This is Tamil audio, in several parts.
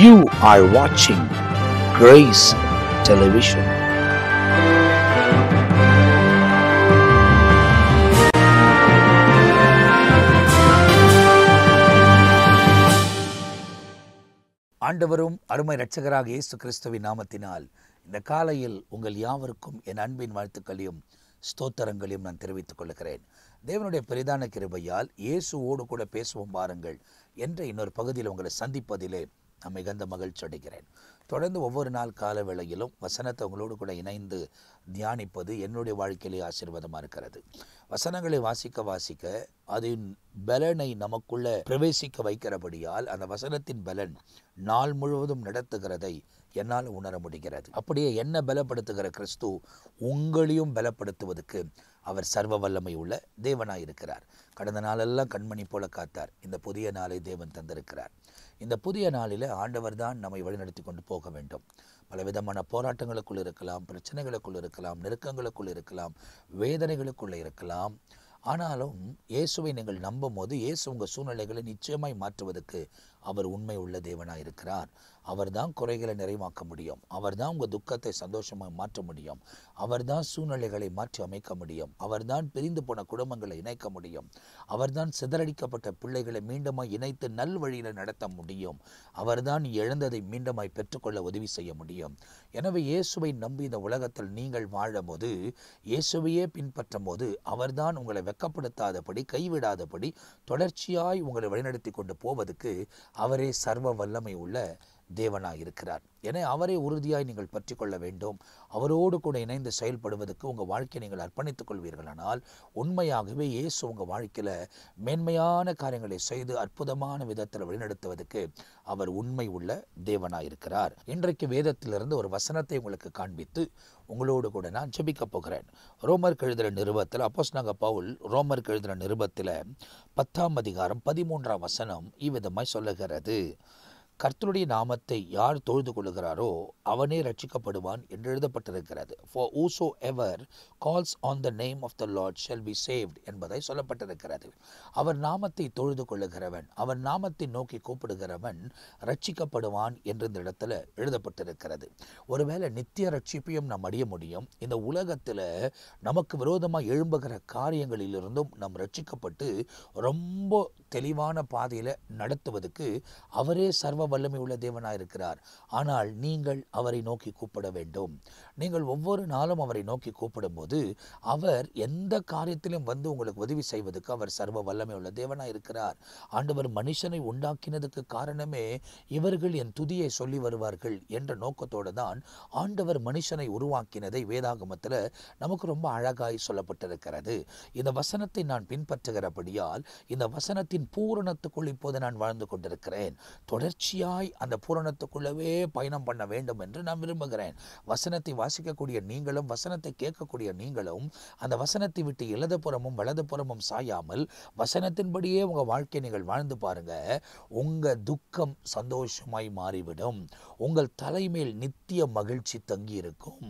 You are watching Grace Television. ஆண்டவரும் அருமை இரட்சகராக இயேசு கிறிஸ்துவின் நாமத்தினால் இந்த காலையில் உங்கள் யாவருக்கும் என் அன்பின் வாழ்த்துக்களையும் ஸ்தோத்திரங்களையும் நான் தெரிவித்துக் கொள்கிறேன். தேவனுடைய பெரிதான கிருபையால் இயேசுவோடு கூட பேசுவோம் வாருங்கள் என்ற இன்னொரு பகுதியில் உங்களை சந்திப்பதிலே நான் மிகுந்த மகிழ்ச்சி அடைகிறேன். தொடர்ந்து ஒவ்வொரு நாள் கால வேளையிலும் வசனத்தை உங்களோடு கூட இணைந்து தியானிப்பது என்னுடைய வாழ்க்கையிலே ஆசீர்வாதமாக இருக்கிறது. வசனங்களை வாசிக்க அதன் பலனை நமக்குள்ள பிரவேசிக்க வைக்கிறபடியால் அந்த வசனத்தின் பலன் நாள் முழுவதும் நடத்துகிறதை என்னால் உணர முடிகிறது. அப்படியே என்ன பலப்படுத்துகிற கிறிஸ்து உங்களையும் பலப்படுத்துவதற்கு அவர் சர்வ வல்லமை உள்ள தேவனாயிருக்கிறார். கடந்த நாளெல்லாம் கண்மணி போல காத்தார். இந்த புதிய நாளை தேவன் தந்திருக்கிறார். இந்த புதிய நாளில் ஆண்டவர் தான் நம்மை வழிநடத்தி கொண்டு போக வேண்டும். பலவிதமான போராட்டங்களுக்குள் இருக்கலாம், பிரச்சனைகளுக்குள் இருக்கலாம், நெருக்கங்களுக்குள் இருக்கலாம், வேதனைகளுக்குள்ள இருக்கலாம். ஆனாலும் இயேசுவை நீங்கள் நம்பும் போது இயேசு உங்கள் சூழ்நிலைகளை நிச்சயமாய் மாற்றுவதற்கு அவர் உண்மை உள்ள தேவனாக இருக்கிறார். அவர் தான் குறைகளை நிறைவாக்க முடியும். அவர் தான் உங்கள் துக்கத்தை சந்தோஷமாக மாற்ற முடியும். அவர் தான் சூழ்நிலைகளை மாற்றி அமைக்க முடியும். அவர் தான் பிரிந்து போன குடும்பங்களை இணைக்க முடியும். அவர் தான் சிதறடிக்கப்பட்ட பிள்ளைகளை மீண்டுமாய் இணைத்து நல் வழியில் நடத்த முடியும். அவர் தான் இழந்ததை மீண்டுமாய் பெற்றுக்கொள்ள உதவி செய்ய முடியும். எனவே இயேசுவை நம்பி இந்த உலகத்தில் நீங்கள் வாழும் போது, இயேசுவையே பின்பற்றும் போது, அவர் தான் உங்களை வெட்கப்படுத்தாதபடி, கைவிடாதபடி தொடர்ச்சியாய் உங்களை வழிநடத்தி கொண்டு போவதற்கு அவரே சர்வ வல்லமை உள்ள தேவனாய் இருக்கிறார். என அவரை உறுதியாய் நீங்கள் பற்றி கொள்ள வேண்டும். அவரோடு கூட இணைந்து செயல்படுவதற்கு உங்கள் வாழ்க்கையை நீங்கள் அர்ப்பணித்துக் கொள்வீர்களானால் உண்மையாகவே இயேசு உங்கள் வாழ்க்கையில் மேன்மையான காரியங்களை செய்து அற்புதமான விதத்தில் வழிநடத்துவதற்கு அவர் உண்மை உள்ள தேவனாய் இருக்கிறார். இன்றைக்கு வேதத்திலிருந்து ஒரு வசனத்தை உங்களுக்கு காண்பித்து உங்களோடு கூட நான் ஜெபிக்க போகிறேன். ரோமருக்கு எழுதுகிற நிருபத்தில் அப்போஸ்தலனாகிய பவுல் ரோமருக்கு எழுதுகிற நிருபத்தில் 10ஆம் அதிகாரம் 13ஆம் வசனம் இவ்விதமாய் சொல்லுகிறது. கர்த்தருடைய நாமத்தை யார் தொழுது கொள்ளுகிறாரோ அவனே ரட்சிக்கப்படுவான் என்று எழுதப்பட்டிருக்கிறது. For whosoever calls on the name of the Lord shall be saved என்பதை சொல்லப்பட்டிருக்கிறது. அவர் நாமத்தை தொழுது கொள்ளுகிறவன், அவர் நாமத்தை நோக்கி கூப்பிடுகிறவன் ரட்சிக்கப்படுவான் என்று இந்த இடத்துல எழுதப்பட்டிருக்கிறது. ஒருவேளை நித்திய ரட்சிப்பையும் நாம் அடைய முடியும். இந்த உலகத்தில் நமக்கு விரோதமாக எழும்புகிற காரியங்களிலிருந்தும் நாம் ரட்சிக்கப்பட்டு ரொம்ப தெளிவான பாதையில் நடத்துவதற்கு அவரே சர்வ வல்லமை உள்ள தேவனாய் இருக்கிறார். ஆனால் நீங்கள் அவரை நோக்கி கூப்பிட வேண்டும். நீங்கள் ஒவ்வொரு நாளும் அவரை நோக்கி கூப்பிடும் போது அவர் எந்த காரியத்திலும் வந்து உங்களுக்கு உதவி செய்வதற்கு அவர் சர்வ வல்லமை உள்ள தேவனாய் இருக்கிறார். ஆண்டவர் மனுஷனை உண்டாக்கினதுக்கு காரணமே இவர்கள் என் துதியை சொல்லி வருவார்கள் என்ற நோக்கத்தோடு தான் ஆண்டவர் மனுஷனை உருவாக்கினதை வேதாகமத்தில் நமக்கு ரொம்ப அழகாய் சொல்லப்பட்டிருக்கிறது. இந்த வசனத்தை நான் பின்பற்றுகிறபடியால் இந்த வசனத்தின் பூரணத்துக்குள் இப்போது நான் வாழ்ந்து கொண்டிருக்கிறேன். தொடர்ச்சியாய் அந்த பூரணத்துக்குள்ளவே பயணம் பண்ண வேண்டும் என்று நான் விரும்புகிறேன். வசனத்தை வாசிக்கக்கூடிய நீங்களும் வசனத்தை கேட்கக்கூடிய நீங்களும் அந்த வசனத்தை விட்டு இடதுபுறமும் வலதுபுறமும் சாயாமல் வசனத்தின்படியே உங்கள் வாழ்க்கையை நீங்கள் வாழ்ந்து பாருங்க. உங்கள் துக்கம் சந்தோஷமாய் மாறிவிடும். உங்கள் தலைமையில் நித்திய மகிழ்ச்சி தங்கி இருக்கும்.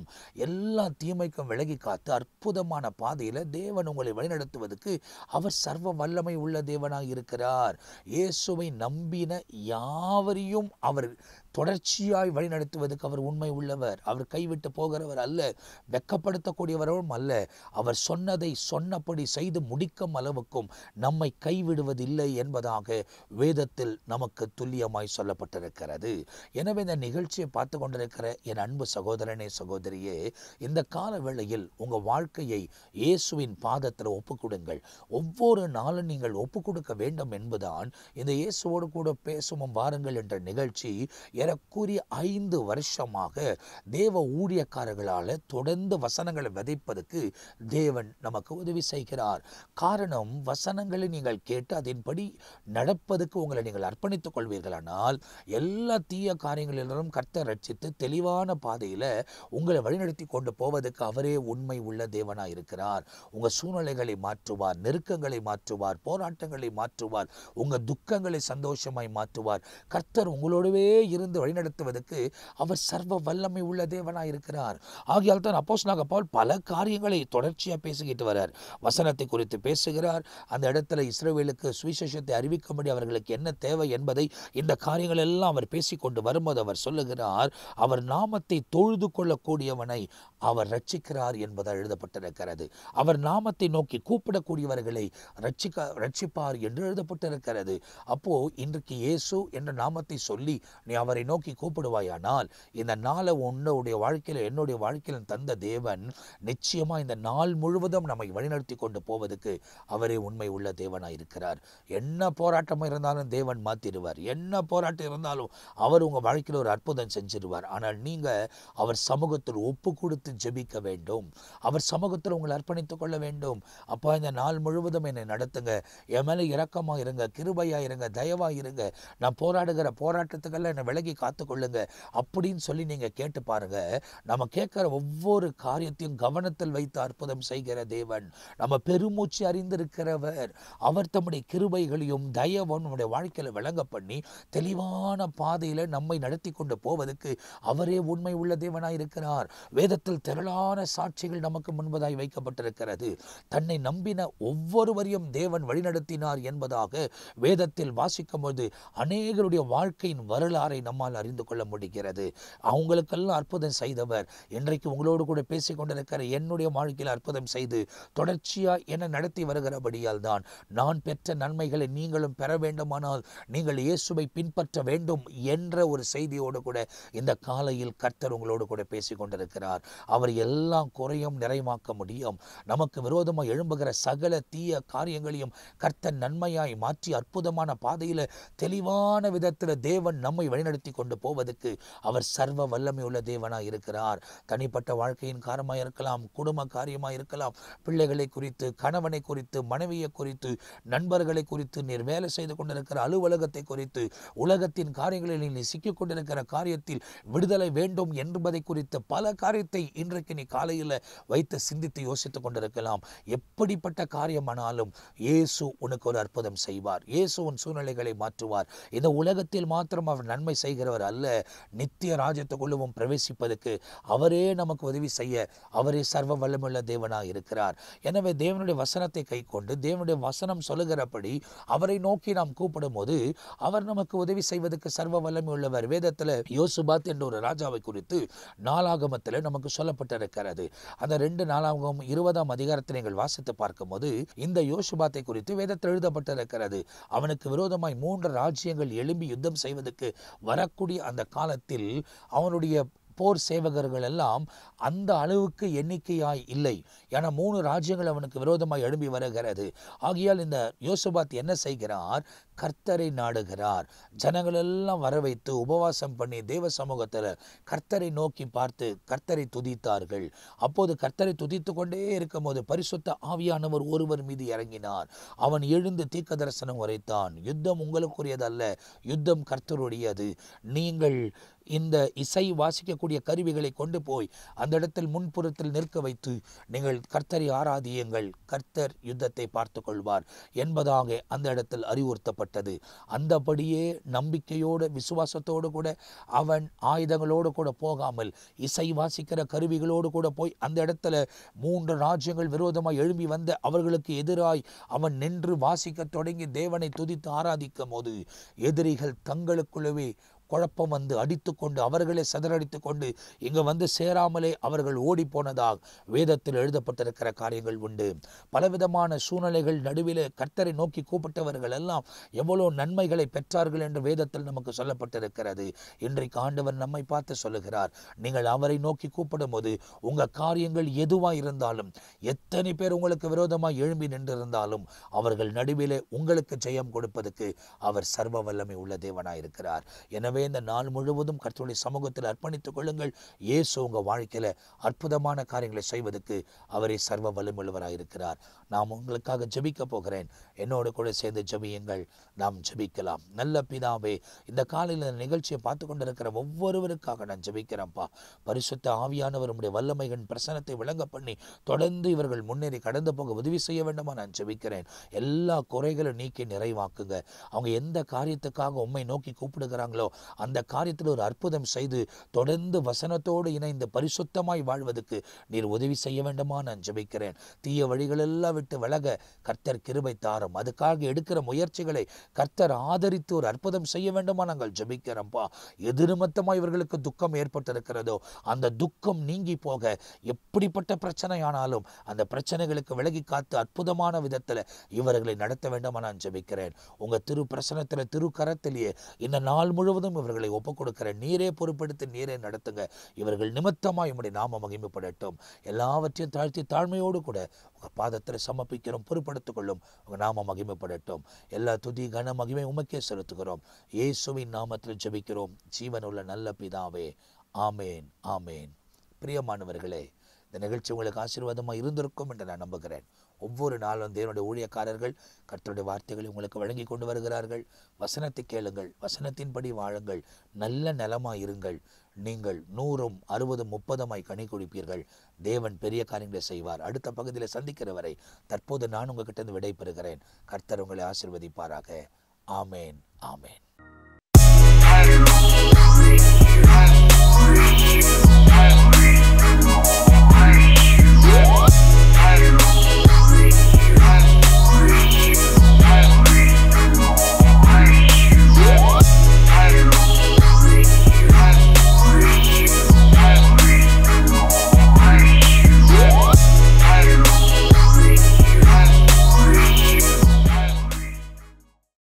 எல்லா தீமைக்கும் விலகி காத்து அற்புதமான பாதையில் தேவன் உங்களை வழிநடத்துவதற்கு அவர் சர்வ வல்லமை உள்ள தேவனாய் இருக்கிறார். இயேசுவை நம்பின யாவரையும் அவர் தொடர்ச்சியாய் வழிநடத்துவதற்கு அவர் உண்மை உள்ளவர். அவர் கைவிட்டு போகிறவர் அல்ல, வெட்கப்படுத்தக்கூடியவரும் அல்ல. அவர் சொன்னதை சொன்னபடி செய்து முடிக்கும் அளவுக்கும் நம்மை கைவிடுவதில்லை என்பதாக வேதத்தில் நமக்கு துல்லியமாய் சொல்லப்பட்டிருக்கிறது. எனவே இந்த நிகழ்ச்சியை பார்த்து கொண்டிருக்கிற என் அன்பு சகோதரனே சகோதரியே, இந்த கால வேளையில் உங்கள் வாழ்க்கையை இயேசுவின் பாதத்தில் ஒப்புக்கொடுங்கள். ஒவ்வொரு நாளும் நீங்கள் ஒப்புக் கொடுக்க வேண்டும் என்பதுதான் இந்த இயேசுவோடு கூட பேசும் வாருங்கள் என்ற நிகழ்ச்சி ஏறக்குறைய 5 வருஷமாக தேவ ஊழியக்காரர்களால் தொடர்ந்து வசனங்களை விதைப்பதற்கு தேவன் நமக்கு உதவி செய்கிறார். காரணம், வசனங்களை நீங்கள் கேட்டு அதன்படி நடப்பதற்கு உங்களை நீங்கள் அர்ப்பணித்துக் கொள்வீர்களானால் எல்லா தீய காரியங்களிலும் கர்த்தர் ரட்சித்து தெளிவான பாதையில் உங்களை வழிநடத்தி கொண்டு போவதற்கு அவரே உண்மை உள்ள தேவனாய் இருக்கிறார். உங்கள் சூழ்நிலைகளை மாற்றுவார், நெருக்கங்களை மாற்றுவார், போராட்டங்களை மாற்றுவார், உங்கள் துக்கங்களை சந்தோஷமாய் மாற்றுவார். கர்த்தர் கர்த்தர் உங்களோடவே இருந்து வழிநடத்துவதற்கு அவர் சர்வ வல்லமை உள்ள தேவனாய் இருக்கிறார். ஆகையால் தான் அப்போஸ்தலனாகிய பவுல் பல காரியங்களை தொடர்ச்சியாக பேசிக்கிட்டு வரார். வசனத்தை குறித்து பேசுகிறார். அந்த இடத்துல இஸ்ரவேலுக்கு சுவிசேஷத்தை அறிவிக்கும்படி அவர்களுக்கு என்ன தேவை என்பதை இந்த காரியங்கள் எல்லாம் அவர் பேசிக்கொண்டு வரும்போது அவர் சொல்லுகிறார், அவர் நாமத்தை தொழுது கொள்ளக்கூடியவனை அவர் ரட்சிக்கிறார் என்பதால் எழுதப்பட்டிருக்கிறது. அவர் நாமத்தை நோக்கி கூப்பிடக்கூடியவர்களை ரட்சிப்பார் என்று எழுதப்பட்டிருக்கிறது. அப்போ இன்றைக்கு இயேசு என்ற நாமத்தை சொல்லி நீ அவரை நோக்கி கூப்பிடுவாயானால் இந்த நாளை உன்னுடைய வாழ்க்கையில் என்னுடைய வாழ்க்கையில் தந்த தேவன் நிச்சயமா இந்த நாள் முழுவதும் நம்மை வழிநடத்தி கொண்டு போவதற்கு அவரே உண்மை உள்ள தேவனாய் இருக்கிறார். என்ன போராட்டம் இருந்தாலும் தேவன் மாத்திடுவார். என்ன போராட்டம் இருந்தாலும் அவர் உங்க வாழ்க்கையில் ஒரு அற்புதம் செஞ்சிருவார். ஆனால் நீங்க அவர் சமூகத்தில் ஒப்பு கொடுத்து ஜெபிக்க வேண்டும். அவர் சமூகத்தில் உங்களை அர்ப்பணித்துக் கொள்ள வேண்டும். அப்பா, இந்த நாள் முழுவதும் என்னை நடத்துங்க, என் மேலே இரக்கமாக இருங்க, கிருபையா இருங்க, தயவா இருங்க, நான் போராடுகிற போராட்டத்துக்கெல்லாம் என்னை விலகி காத்துக்கொள்ளுங்க அப்படின்னு சொல்லி நீங்க கேட்டு பாருங்க. நம்ம கேட்கிற ஒவ்வொரு காரியத்தையும் கவனத்தில் வைத்து அற்புதம் செய்கிற தேவன், நம்ம பெருமூச்சு அறிந்திருக்கிறவர். அவர் தம்முடைய கிருபைகளையும் தயவும் நம்முடைய வாழ்க்கையில விளங்க பண்ணி தெளிவான பாதையில நம்மை நடத்தி கொண்டு போவதற்கு அவரே உண்மை உள்ள தேவனாய் இருக்கிறார். வேதத்தில் திரளான சாட்சிகள் நமக்கு முன்பதாய் வைக்கப்பட்டிருக்கிறது. தன்னை நம்பின ஒவ்வொருவரையும் தேவன் வழிநடத்தினார் என்பதாக வேதத்தில் வாசிக்கும் போது அநேகருடைய வாழ்க்கையின் வரலாறை நம்மால் அறிந்து கொள்ள முடிகிறது. அவங்களுக்கெல்லாம் அற்புதம் செய்தவர் இன்றைக்கு உங்களோடு கூட பேசிக் கொண்டிருக்கிற என்னுடைய வாழ்க்கையில் அற்புதம் செய்து தொடர்ச்சியா என்னை நடத்தி வருகிறபடியால் தான் நான் பெற்ற நன்மைகளை நீங்களும் பெற வேண்டுமானால் நீங்கள் இயேசுவை பின்பற்ற வேண்டும் என்ற ஒரு செய்தியோடு கூட இந்த காலையில் கர்த்தர் உங்களோடு கூட பேசிக் கொண்டிருக்கிறார். அவர் எல்லாம் குறையும் நிறைவாக்க முடியும். நமக்கு விரோதமாக எழும்புகிற சகல தீய காரியங்களையும் கர்த்தர் நன்மையாய் மாற்றி அற்புதமான பாதையில தெளிவான விதத்தில் தேவன் நம்மை வழிநடத்தி கொண்டு போவதற்கு அவர் சர்வ வல்லமை உள்ள தேவனாய் இருக்கிறார். தனிப்பட்ட வாழ்க்கையின் காரணமாக இருக்கலாம், குடும்ப காரியமாக இருக்கலாம், பிள்ளைகளை குறித்து, கணவனை குறித்து, மனைவியை குறித்து, நண்பர்களை குறித்து, நீர் வேலை செய்து கொண்டிருக்கிற அலுவலகத்தை குறித்து, உலகத்தின் காரியங்களில் நீ சிக்கிக் கொண்டிருக்கிற காரியத்தில் விடுதலை வேண்டும் என்பதை குறித்த பல காரியத்தை இன்றைக்கு நீ காலையில் வைத்து சிந்தித்து யோசித்துக் கொண்டிருக்கலாம். எப்படிப்பட்ட காரியமானாலும் இயேசு உனக்கு ஒரு அற்புதம் செய்வார். இயேசு உன் சூழ்நிலைகளை மாற்றுவார். இந்த உலகத்தில் மாத்திரம் அவர் நன்மை செய்கிறவர் அல்ல, நித்திய ராஜ்யத்துக்குள்ளவும் பிரவேசிப்பதற்கு அவரே நமக்கு உதவி செய்ய அவரே சர்வ வல்லமுள்ள தேவனாய் இருக்கிறார். எனவே தேவனுடைய வசனத்தை கை கொண்டு தேவனுடைய வசனம் சொல்லுகிறபடி அவரை நோக்கி நாம் கூப்பிடும் போது அவர் நமக்கு உதவி செய்வதற்கு சர்வ வல்லமை உள்ளவர். வேதத்தில் யோசுபாத் என்ற ஒரு ராஜாவை குறித்து நாளாகமத்தில் நமக்கு சொல்லப்பட்டிருக்கிறது. அந்த 2 நாளாகமம் 20ஆம் அதிகாரத்தில் நீங்கள் வாசித்து பார்க்கும்போது இந்த யோசுபாத்தை குறித்து வேதத்தில் எழுதப்பட்டிருக்கிறது. அவனுக்கு விரோதமாய் 3 ராஜ்யங்கள் எழும்பி யுத்தம் செய்வதற்கு வரக்கூடிய அந்த காலத்தில் அவனுடைய போர் சேவகர்கள் எல்லாம் அந்த அளவுக்கு எண்ணிக்கையாய் இல்லை. ஏன்னா 3 ராஜ்யங்கள் அவனுக்கு விரோதமாய் எழும்பி வருகிறது. ஆகையால் இந்த யோசுபாத் என்ன செய்கிறார்? கர்த்தரை நாடுகிறார். ஜனங்கள் எல்லாம் வர வைத்து உபவாசம் பண்ணி தேவ சமூகத்தில் கர்த்தரை நோக்கி பார்த்து கர்த்தரை துதித்தார்கள். அப்போது கர்த்தரை துதித்து கொண்டே இருக்கும் போது பரிசுத்த ஆவியானவர் ஒருவர் மீது இறங்கினார். அவன் எழுந்து தீர்க்க தரிசனம் உரைத்தான். யுத்தம் உங்களுக்குரியதல்ல, யுத்தம் கர்த்தருடையது. நீங்கள் இந்த இசை வாசிக்கக்கூடிய கருவிகளை கொண்டு போய் அந்த இடத்தில் முன்புறத்தில் நிற்க வைத்து நீங்கள் கர்த்தரை ஆராதியுங்கள், கர்த்தர் யுத்தத்தை பார்த்து கொள்வார் என்பதாக அந்த இடத்தில் அறிவுறுத்தப்பட்டது. அந்தபடியே நம்பிக்கையோடு விசுவாசத்தோடு கூட அவன் ஆயுதங்களோடு கூட போகாமல் இசை வாசிக்கிற கருவிகளோடு கூட போய் அந்த இடத்துல 3 ராஜ்யங்கள் விரோதமாக எழும்பி வந்த அவர்களுக்கு எதிராய் அவன் நின்று வாசிக்க தொடங்கி தேவனை துதித்து ஆராதிக்கும் போது எதிரிகள் தங்களுக்குள்ளவே குழப்பம் வந்து அடித்துக்கொண்டு அவர்களே சிதறடித்துக் கொண்டு இங்கு வந்து சேராமலே அவர்கள் ஓடி போனதாக வேதத்தில் எழுதப்பட்டிருக்கிற காரியங்கள் உண்டு. பலவிதமான சூழ்நிலைகள் நடுவிலே கர்த்தரை நோக்கி கூப்பிட்டவர்கள் எல்லாம் எவ்வளோ நன்மைகளை பெற்றார்கள் என்று வேதத்தில் நமக்கு சொல்லப்பட்டிருக்கிறது. இன்றைக்கு ஆண்டவர் நம்மை பார்த்து சொல்லுகிறார், நீங்கள் அவரை நோக்கி கூப்பிடும் போது உங்க காரியங்கள் எதுவாக இருந்தாலும், எத்தனை பேர் உங்களுக்கு விரோதமாக எழும்பி நின்றிருந்தாலும் அவர்கள் நடுவிலே உங்களுக்கு ஜெயம் கொடுப்பதற்கு அவர் சர்வ வல்லமை உள்ள தேவனாயிருக்கிறார். எனவே எனவே இந்த நாள் முழுவதும் கர்த்தருடைய சமூகத்தில் அர்ப்பணித்துக் கொள்ளுங்கள். இயேசு உங்கள் வாழ்க்கையில் அற்புதமான காரியங்களை செய்வதற்கு அவரே சர்வ வல்லமையுள்ளவராயிருக்கிறார். நாம் உங்களுக்காக ஜெபிக்க போகிறேன். என்னோடு கூட சேர்ந்து ஜெபியுங்கள். நாம் ஜெபிக்கலாம். நல்ல பிதாவே, இந்த காலையில் இந்த நிகழ்ச்சியை பார்த்து கொண்டிருக்கிற ஒவ்வொருவருக்காக நான் ஜெபிக்கிறேன்ப்பா. பரிசுத்த ஆவியானவர் உம்முடைய வல்லமைகளின் பிரசனத்தை விளங்க பண்ணி தொடர்ந்து இவர்கள் முன்னேறி கடந்து போக உதவி செய்ய வேண்டுமா நான் ஜெபிக்கிறேன். எல்லா குறைகளும் நீக்கி நிறைவாக்குங்க. அவங்க எந்த காரியத்துக்காக உம்மை நோக்கி கூப்பிடுகிறாங்களோ அந்த காரியத்தில் ஒரு அற்புதம் செய்து தொடர்ந்து வசனத்தோடு இணைந்து பரிசுத்தமாய் வாழ்வதற்கு நீர் உதவி செய்ய வேண்டுமா நான் ஜெபிக்கிறேன். தீய வழிகளெல்லாம் விட்டு விலக கர்த்தர் கிருபை தாரும். அதுக்காக எடுக்கிற முயற்சிகளை கர்த்தர் ஆதரித்து ஒரு அற்புதம் செய்ய வேண்டுமா நாங்கள் ஜெபிக்கிறோம்ப்பா. எது நிமித்தமாய் இவர்களுக்கு துக்கம் ஏற்பட்டிருக்கிறதோ அந்த துக்கம் நீங்கி போக, எப்படிப்பட்ட பிரச்சனையானாலும் அந்த பிரச்சனைகளுக்கு விலகி காத்து அற்புதமான விதத்தில் இவர்களை நடத்த வேண்டுமா நான் ஜெபிக்கிறேன். உங்க திரு பிரசனத்தில் திரு கரத்திலேயே இந்த நாள் முழுவதும் இவர்களை ஒப்புக் கொடுக்கிறேன். நீரே பொறுப்படுத்தி நீரே நடத்துங்க. இவர்கள் நிமித்தமாய் உம்முடைய நாம மகிமைப்படட்டும். எல்லாவற்றையும் தாழ்த்தி தாழ்மையோடு கூட உங்க பாதத்தில் சமர்ப்பிக்கிறோம். பொறுப்படுத்திக் கொள்ளும். உங்க நாம மகிமைப்படட்டும். எல்லா துதி கன மகிமை உமக்கே செலுத்துகிறோம். இயேசுவின் நாமத்தில் ஜெபிக்கிறோம் ஜீவனுள்ள நல்ல பிதாவே. ஆமேன், ஆமேன். பிரியமானவர்களே, இந்த நிகழ்ச்சி உங்களுக்கு ஆசீர்வாதமாக இருந்திருக்கும் என்று நான் நம்புகிறேன். ஒவ்வொரு நாளும் தேவனுடைய ஊழியக்காரர்கள் கர்த்தருடைய வார்த்தைகளை உங்களுக்கு வழங்கி கொண்டு வருகிறார்கள். வசனத்தை கேளுங்கள், வசனத்தின்படி வாழுங்கள், நல்ல நலமாய் இருங்கள். நீங்கள் 100, 60, 30 கனி கொடுப்பீர்கள். தேவன் பெரிய காரியங்களை செய்வார். அடுத்த பகுதியில் சந்திக்கிற வரை தற்போது நான் உங்ககிட்ட இருந்து விடை பெறுகிறேன். கர்த்தர் உங்களை ஆசீர்வதிப்பாராக. ஆமேன், ஆமேன்.